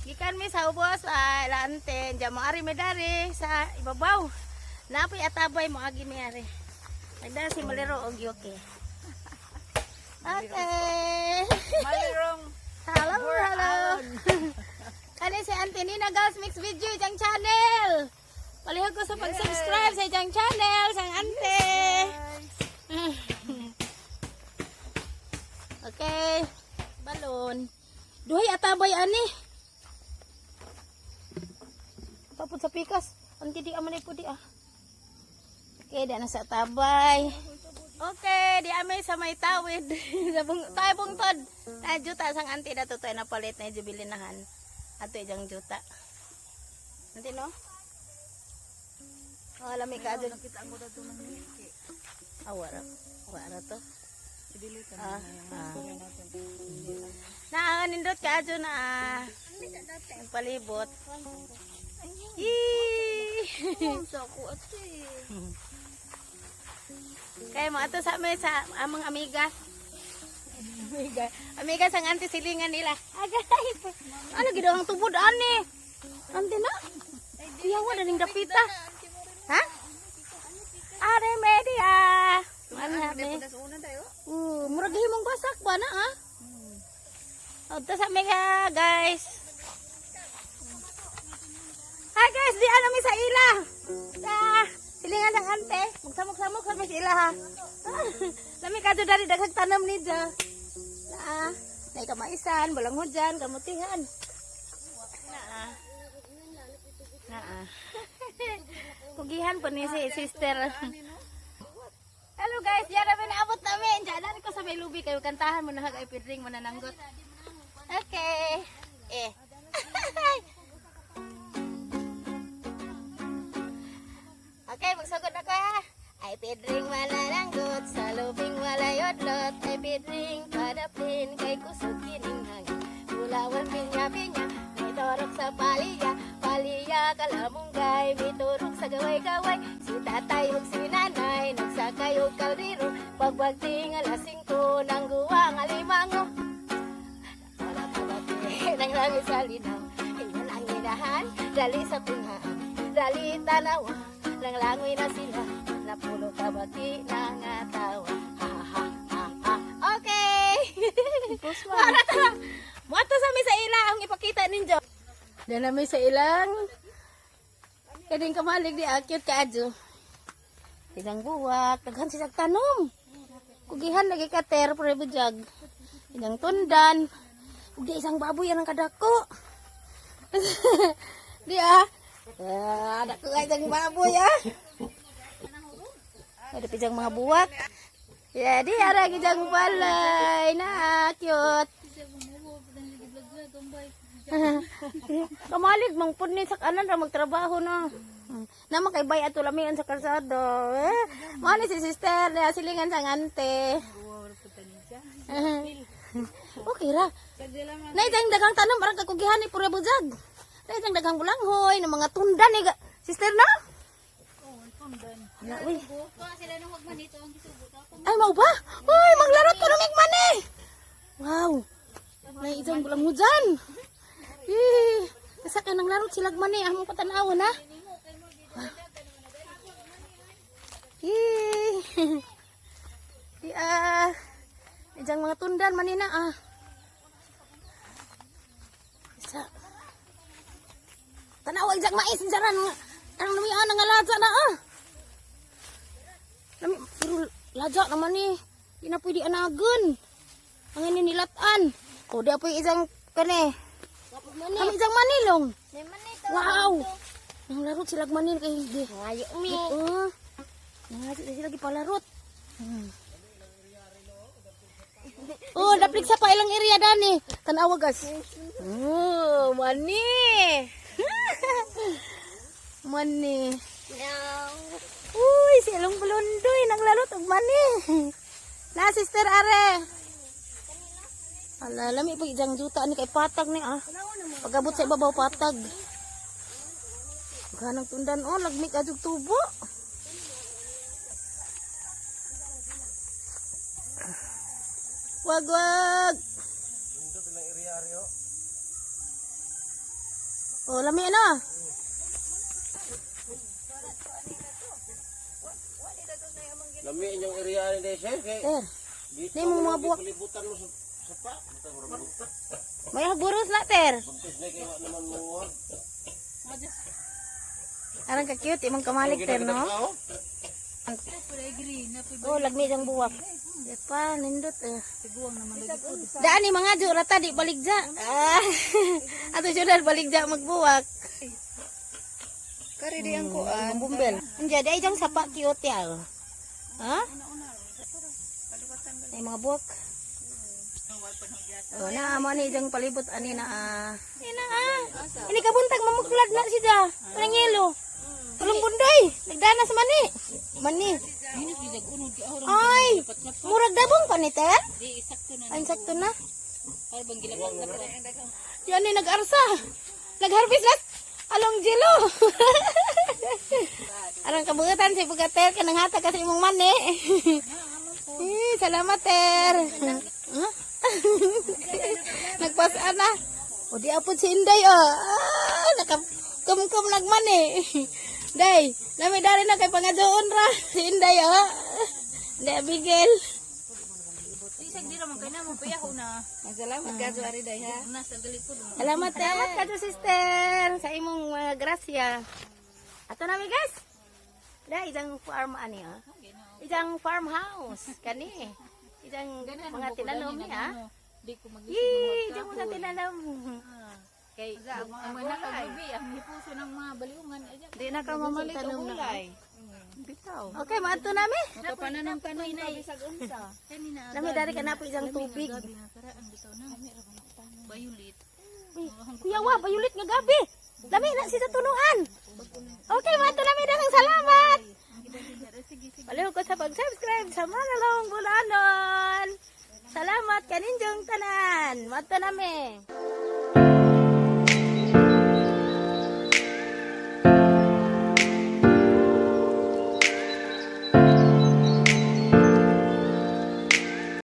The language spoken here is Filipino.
Gikan mi sa ubos lanten jamo ari medari sa ibabaw. Napoy atabay mo agi mi ari. Nagdala si Maliro og yoke. Okay. Malirong. Hello, hello. Kani si Auntie Nina Girls Mix Video ijang channel. Palihog ko sa pag-subscribe sa ijang channel sang ante. Okay. Balon. Duhay atabay ani. Tapos sa pikas. Auntie di aman po di ah. Okay, di na sa atabay. Okay, di amay sa may tawid. Tayo bungtod. Na juta sang auntie dato tayo na palit na jubilinahan. Ato ijang juta. Nanti no? Oh, lami ka adun. Nakita mo dato ng miki. Wara. Wara to. Idili ka na yung Naanganindot ka adun na palibot. Yee! Sako ate. Kaya mo ato sa amin sa among amiga. Amiga sang auntie silingan nila. Agay. Ano gid ang tubod ani? Auntie na? Iyawa na ning dapita. Ha? Are media. Mana be? Murag himong basak ba na ah? Ato sa amiga guys. Hi guys, di ano mi sa ila. Silingan sang ante. Magsamok-samok sa mi sa ila ha. Lami kadto dari daghang tanam ni ja. Nay kamaisan, balang hujan, kamutihan. Pugihan po ni si sister. Hello guys, yara ba naabot namin. Diyan ko sa may lubi kayo kantahan mo na hag ay pidring mo na nanggot. Okay. Okay, magsugod na ko ha. Ay pidring manananggot sa lubing walayodlot. Ay pidring padapin kay kusog kining hangin. Bulawan pinya-pinya, may torok sa paliya. Paliya kalamunggay, may turok sa gaway-gaway. Si tatay ug si nanay, nagsakay og kaldero. Pagbagting alas 5, nang guwang alimango. Wala pabati, nang langit sa linaw. Ingon ang inahan, dali sa tunghaan. Dali tanawa, nang langoy na sila. Napulo kabati ng atawa. Ha ha ha ha. Okay. Muato sa mi sa ila ang ipakita ninyo. Dala mi sa ilang kading kamalig di akyut ka adyo. Ilang buwak, daghan siya tanom. Kugihan lagi ka ter pre bujag. Ilang tundan. Ug di isang baboy ang kadako. Di ah. Ada ko isang baboy ah. Ada pijang mga buwak. Jadi ada kijang balay na cute. Kamalig mang pud ni sa kanan ra magtrabaho no. Nama kay bay ato lamian sa kalsado. Mao ni si sister na silingan sang ante. Okay ra. Nay dang dagang tanom arang kakugihan ni pura bujag. Nay dang dagang bulanghoy ng mga tundan ni sister na. Ya, uy. Ay, mau ba? Uy, maglarot ka ng mani. Wow. May isang bulang hujan. Isa ka nang larot silag mani. Among patanawon ha. Isang mga tundan mani na ah. Isa. Tanawa isang mais. Isaran. Ang namihan nga laja na ah. Pero laja naman ni. Di na pwede anagon. Ang ini nilatan. O di apoy isang kane. Kami isang manilong. Wow. Nang larot silag manil kay di. Ngayo mi. Ngayo sila lagi palarot. Oh, daplik sa pa ilang area dani. Tanawa gas. Oh, mani. Mani. Uy, silong bulundoy naglalot og mani. Na sister are. Ala, lami pag ijang juta ni kay patag ni ah. Pagabot sa ibabaw patag. Ganang tundan oh, lagmik adug tubo. Wag. Oh, lami ano? Lami inyong area ni Desi. Ter, Dito di mo mga buwak. Kalibutan mo sa sapa. May hagburos na, Ter. Buntis na kayo naman mo. Arang ka cute, imong kamalik, Ter, no? Kulay green na po. Oh, lagmi ang buwak. Di pa, nindot eh. Tiguang naman lagi po. Daan ni mga jurata di baligja. Ah, ato judal baligja magbuwak. Kari di ang kuan. Bumbel. Jadi ay jang sapa cute ya. Ha? Ay mga buwak. Oh, na amo ni jang palibot ani na. Ina ah. Ini kabuntag mamuklad na siya. Walang yelo. Tulong bundoy. Nagdanas mani. Mani. Ay, murag dabong pa ni Ter? Di sakto na. Ay, sakto na. Para bang gilabas na po. Yan ni nag-arsa. Nag-harvest last. Along jelo. Arang kabuutan si Pugater kanang hata kasi imong mani. Salamat Ter. Huh? Nagpasaan na. O di apod si Inday oh. Nakam-kum nagmani. Day, lami dari na kay pangadoon ra. Si Inday oh. Hindi Abigail. Isang di naman kayo na mo payaho na. Salamat ka Ari day ha. Nasa gali po. Salamat ka sister sa imong grasya. Ato nami guys. Day isang farm ani oh. Isang farmhouse kani. Isang mga tinanom niya. Di ko mag-isip Yee, isang mga tinanom. kay ang mga gabi ang hipuso ng mga baliungan. Di na ka mamalit Tanom og na. Bitaw. Okay, maadto nami. Kapananong tanong na bisag unsa. Kanina Nami dari ka na po isang tubig. gabi na karaan bitaw na. Bayulit. Kuya wa, bayulit nga gabi. Lami na si sa tunuan. Okay, maadto nami daghang salamat. Palihog ko sa pag-subscribe sa Manalong Bulanon. Salamat kaninjong tanan. Maadto nami.